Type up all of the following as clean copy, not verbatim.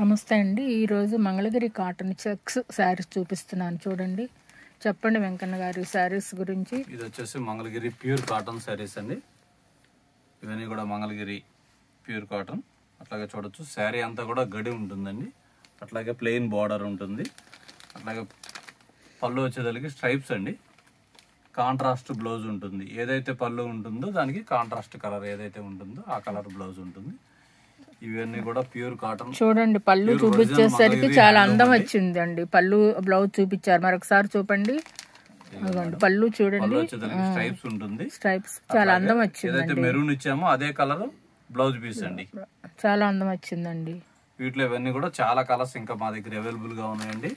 నమస్తే అండి. ఈరోజు మంగళగిరి కాటన్ చెక్స్ శారీస్ చూపిస్తున్నాను, చూడండి. చెప్పండి వెంకన్న గారు శారీస్ గురించి. ఇది వచ్చేసి మంగళగిరి ప్యూర్ కాటన్ శారీస్ అండి. ఇవన్నీ కూడా మంగళగిరి ప్యూర్ కాటన్. అట్లాగే చూడొచ్చు శారీ అంతా కూడా గడి ఉంటుందండి. అట్లాగే ప్లెయిన్ బార్డర్ ఉంటుంది. అట్లాగే పళ్ళు వచ్చేదానికి స్ట్రైప్స్ అండి. కాంట్రాస్ట్ బ్లౌజ్ ఉంటుంది. ఏదైతే పళ్ళు ఉంటుందో దానికి కాంట్రాస్ట్ కలర్ ఏదైతే ఉంటుందో ఆ కలర్ బ్లౌజ్ ఉంటుంది. ఇవన్నీ కూడా ప్యూర్ కాటన్. చూడండి, పళ్ళు చూపించేసరికి చాలా అందం వచ్చిందండి. పళ్ళు బ్లౌజ్ చూపించారు, మరొకసారి చూపండి. పళ్ళు చూడండి, స్ట్రైప్స్ ఉంటుంది. స్ట్రైప్స్ చాలా అందం వచ్చింది. ఏదైతే మెరూన్ ఇచ్చామో అదే కలర్ బ్లౌజ్ పీస్ అండి. చాలా అందం వచ్చిందండి. వీటిలో ఇవన్నీ కూడా చాలా కలర్స్ ఇంకా మా దగ్గర అవైలబుల్ గా ఉన్నాయండి.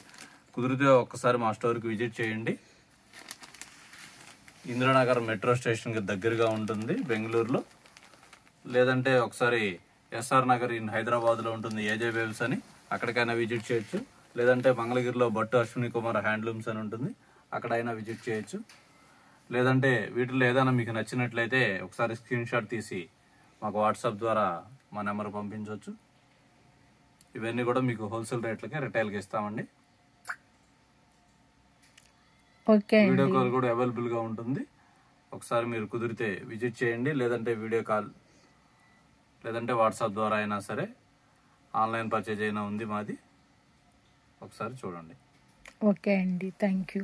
కుదిరితే ఒక్కసారి మా స్టోర్ కి విజిట్ చేయండి. ఇంద్రనగర్ మెట్రో స్టేషన్ కి దగ్గరగా ఉంటుంది బెంగళూరులో. లేదంటే ఒకసారి ఎస్ఆర్ నగర్ ఇన్ హైదరాబాద్ లో ఉంటుంది ఏజే వేవ్స్ అని, అక్కడికైనా విజిట్ చేయొచ్చు. లేదంటే మంగళగిరిలో భట్టు అశ్విని కుమార్ హ్యాండ్లూమ్స్ అని ఉంటుంది, అక్కడైనా విజిట్ చేయొచ్చు. లేదంటే వీటిలో ఏదైనా మీకు నచ్చినట్లయితే ఒకసారి స్క్రీన్ షాట్ తీసి మాకు వాట్సాప్ ద్వారా మా నెంబర్ పంపించవచ్చు. ఇవన్నీ కూడా మీకు హోల్సేల్ రేట్లకే రిటైల్కి ఇస్తామండి. వీడియో కాల్ కూడా అవైలబుల్ గా ఉంటుంది. ఒకసారి మీరు కుదిరితే విజిట్ చేయండి. లేదంటే వీడియో కాల్, లేదంటే వాట్సాప్ ద్వారా అయినా సరే. ఆన్లైన్ పర్చేజ్ అయినా ఉంది మాది, ఒకసారి చూడండి. ఓకే అండి, థ్యాంక్ యూ.